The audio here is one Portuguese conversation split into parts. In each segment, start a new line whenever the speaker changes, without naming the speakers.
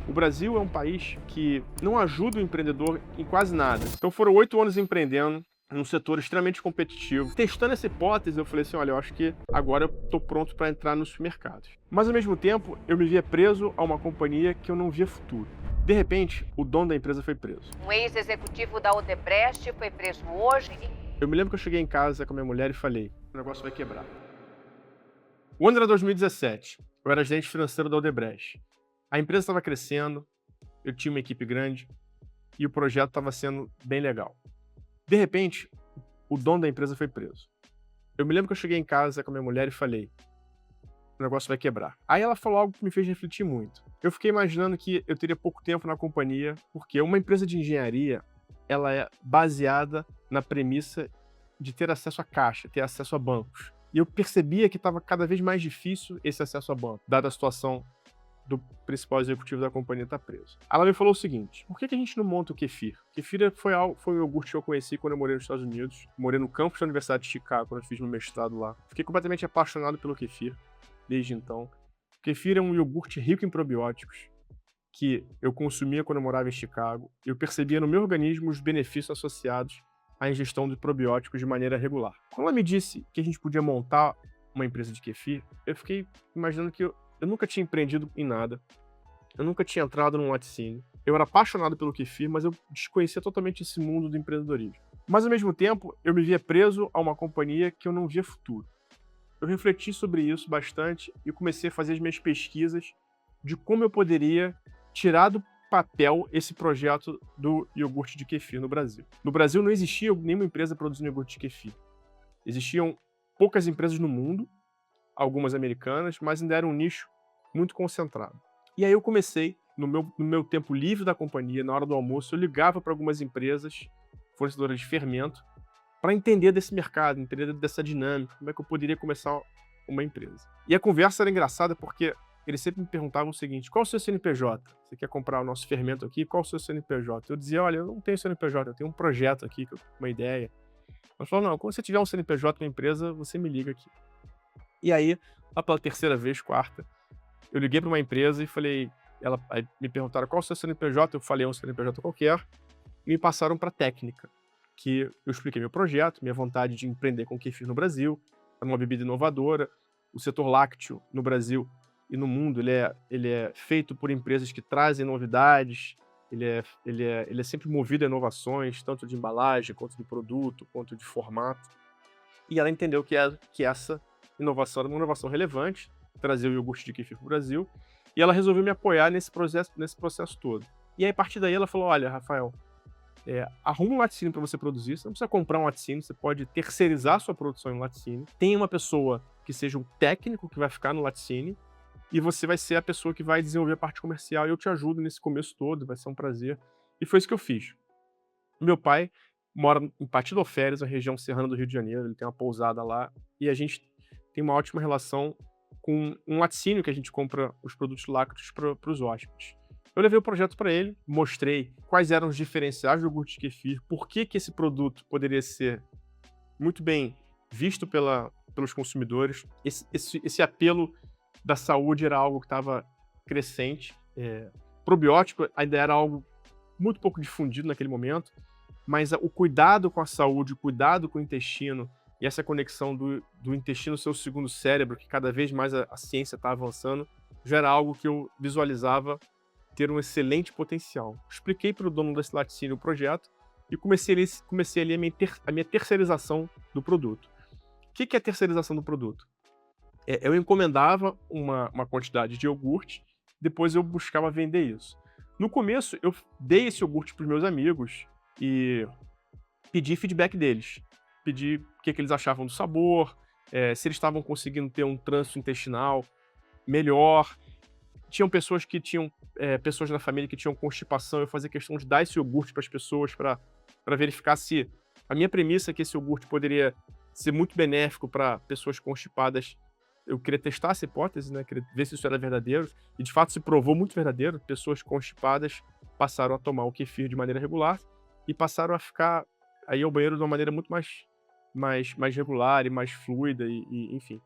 O Brasil é um país que não ajuda o empreendedor em quase nada. Então foram 8 anos empreendendo num setor extremamente competitivo. Testando essa hipótese, eu falei assim, olha, eu acho que agora eu estou pronto para entrar nos supermercados. Mas ao mesmo tempo, eu me via preso a uma companhia que eu não via futuro. De repente, o dono da empresa foi preso.
Um ex-executivo da Odebrecht foi preso hoje.
Eu me lembro que eu cheguei em casa com a minha mulher e falei, o negócio vai quebrar. O ano era 2017. Eu era gerente financeiro da Odebrecht. A empresa estava crescendo, eu tinha uma equipe grande e o projeto estava sendo bem legal. De repente, o dono da empresa foi preso. Eu me lembro que eu cheguei em casa com a minha mulher e falei, o negócio vai quebrar. Aí ela falou algo que me fez refletir muito. Eu fiquei imaginando que eu teria pouco tempo na companhia, porque uma empresa de engenharia, ela é baseada na premissa de ter acesso a caixa, ter acesso a bancos. E eu percebia que estava cada vez mais difícil esse acesso a banco, dada a situação do principal executivo da companhia estar preso. Ela me falou o seguinte, por que a gente não monta o kefir? Kefir foi um iogurte que eu conheci quando eu morei nos Estados Unidos, morei no campus da Universidade de Chicago, quando eu fiz meu mestrado lá. Fiquei completamente apaixonado pelo kefir, desde então. O kefir é um iogurte rico em probióticos, que eu consumia quando eu morava em Chicago, e eu percebia no meu organismo os benefícios associados à ingestão de probióticos de maneira regular. Quando ela me disse que a gente podia montar uma empresa de kefir, eu fiquei imaginando que eu nunca tinha empreendido em nada, eu nunca tinha entrado num laticínio, eu era apaixonado pelo kefir, mas eu desconhecia totalmente esse mundo do empreendedorismo. Mas ao mesmo tempo, eu me via preso a uma companhia que eu não via futuro. Eu refleti sobre isso bastante e comecei a fazer as minhas pesquisas de como eu poderia tirar do papel esse projeto do iogurte de kefir no Brasil. No Brasil não existia nenhuma empresa produzindo iogurte de kefir. Existiam poucas empresas no mundo, algumas americanas, mas ainda era um nicho muito concentrado. E aí eu comecei, no meu tempo livre da companhia, na hora do almoço, eu ligava para algumas empresas, fornecedoras de fermento, para entender desse mercado, entender dessa dinâmica, como é que eu poderia começar uma empresa. E a conversa era engraçada porque eles sempre me perguntavam o seguinte, qual é o seu CNPJ? Você quer comprar o nosso fermento aqui? Qual é o seu CNPJ? Eu dizia, olha, eu não tenho CNPJ, eu tenho um projeto aqui, uma ideia. Eles falaram, não, quando você tiver um CNPJ na empresa, você me liga aqui. E aí, lá pela terceira vez, quarta, eu liguei para uma empresa e falei, aí me perguntaram qual é o seu CNPJ, eu falei um CNPJ qualquer, e me passaram para técnica, que eu expliquei meu projeto, minha vontade de empreender com kefir no Brasil, é uma bebida inovadora, o setor lácteo no Brasil e no mundo, ele é feito por empresas que trazem novidades, ele é sempre movido a inovações, tanto de embalagem, quanto de produto, quanto de formato. E ela entendeu que essa inovação era uma inovação relevante, trazer o iogurte de kefir para o Brasil, e ela resolveu me apoiar nesse processo todo. E aí, a partir daí, ela falou, olha, Rafael, arruma um laticínio para você produzir, você não precisa comprar um laticínio, você pode terceirizar sua produção em um laticínio, tem uma pessoa que seja um técnico que vai ficar no laticínio, e você vai ser a pessoa que vai desenvolver a parte comercial, e eu te ajudo nesse começo todo, vai ser um prazer. E foi isso que eu fiz. Meu pai mora em Patiloféres, a região serrana do Rio de Janeiro, ele tem uma pousada lá, e a gente tem uma ótima relação com um laticínio que a gente compra os produtos lácteos para os hóspedes. Eu levei o projeto para ele, mostrei quais eram os diferenciais do iogurte de kefir, por que esse produto poderia ser muito bem visto pelos consumidores. Esse apelo da saúde era algo que estava crescente. Probiótico ainda era algo muito pouco difundido naquele momento, mas o cuidado com a saúde, o cuidado com o intestino e essa conexão do intestino seu segundo cérebro, que cada vez mais a ciência está avançando, já era algo que eu visualizava ter um excelente potencial. Expliquei para o dono desse laticínio o projeto e comecei ali a minha terceirização do produto. O que é a terceirização do produto? Eu encomendava uma quantidade de iogurte, depois eu buscava vender isso. No começo, eu dei esse iogurte para os meus amigos e pedi feedback deles. Pedi o que eles achavam do sabor, se eles estavam conseguindo ter um trânsito intestinal melhor. Tinham pessoas que tinham pessoas na família que tinham constipação, eu fazia questão de dar esse iogurte para as pessoas para verificar se a minha premissa é que esse iogurte poderia ser muito benéfico para pessoas constipadas. Eu queria testar essa hipótese, né, queria ver se isso era verdadeiro, e de fato se provou muito verdadeiro. Pessoas constipadas passaram a tomar o kefir de maneira regular e passaram a ficar aí ao banheiro de uma maneira muito mais regular e mais fluida enfim,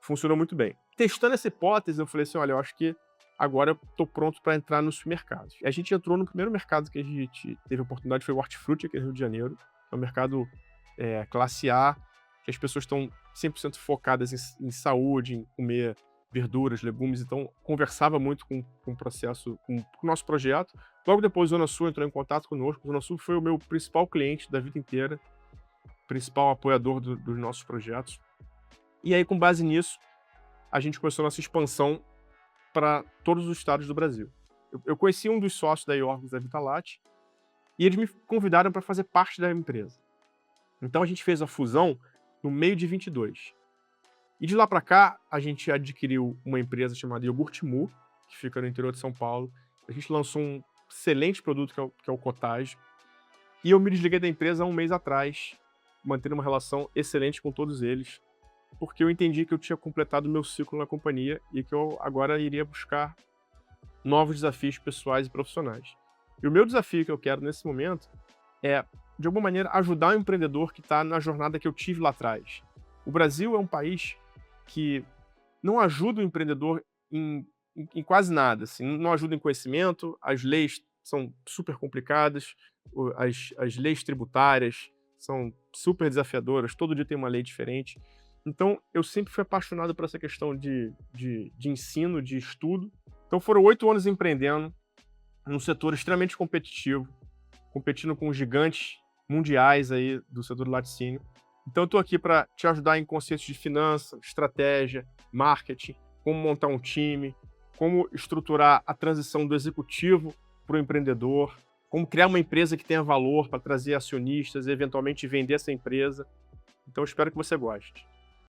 funcionou muito bem. Testando essa hipótese, eu falei assim, olha, eu acho que agora eu estou pronto para entrar nos supermercados. E a gente entrou no primeiro mercado que a gente teve a oportunidade, foi o Hortifruti, aqui no Rio de Janeiro. É um mercado classe A, que as pessoas estão 100% focadas em saúde, em comer verduras, legumes, então conversava muito com o processo, com o nosso projeto. Logo depois, Zona Sul entrou em contato conosco. Zona Sul foi o meu principal cliente da vida inteira, principal apoiador dos nossos projetos. E aí, com base nisso, a gente começou a nossa expansão para todos os estados do Brasil. Eu conheci um dos sócios da Yorgos, da Vitalate, e eles me convidaram para fazer parte da empresa. Então a gente fez a fusão no meio de 22. E de lá para cá, a gente adquiriu uma empresa chamada Iogurte-Mu, que fica no interior de São Paulo. A gente lançou um excelente produto que é o Cottage. E eu me desliguei da empresa há um mês atrás, mantendo uma relação excelente com todos eles, porque eu entendi que eu tinha completado o meu ciclo na companhia e que eu agora iria buscar novos desafios pessoais e profissionais. E o meu desafio que eu quero nesse momento é, de alguma maneira, ajudar o empreendedor que está na jornada que eu tive lá atrás. O Brasil é um país que não ajuda o empreendedor em quase nada. Assim, não ajuda em conhecimento, as leis são super complicadas, as leis tributárias são super desafiadoras, todo dia tem uma lei diferente. Então, eu sempre fui apaixonado por essa questão de ensino, de estudo. Então, foram 8 anos empreendendo num setor extremamente competitivo, competindo com gigantes mundiais aí do setor do laticínio. Então, eu estou aqui para te ajudar em conceitos de finança, estratégia, marketing, como montar um time, como estruturar a transição do executivo para o empreendedor, como criar uma empresa que tenha valor para trazer acionistas e eventualmente vender essa empresa. Então, eu espero que você goste.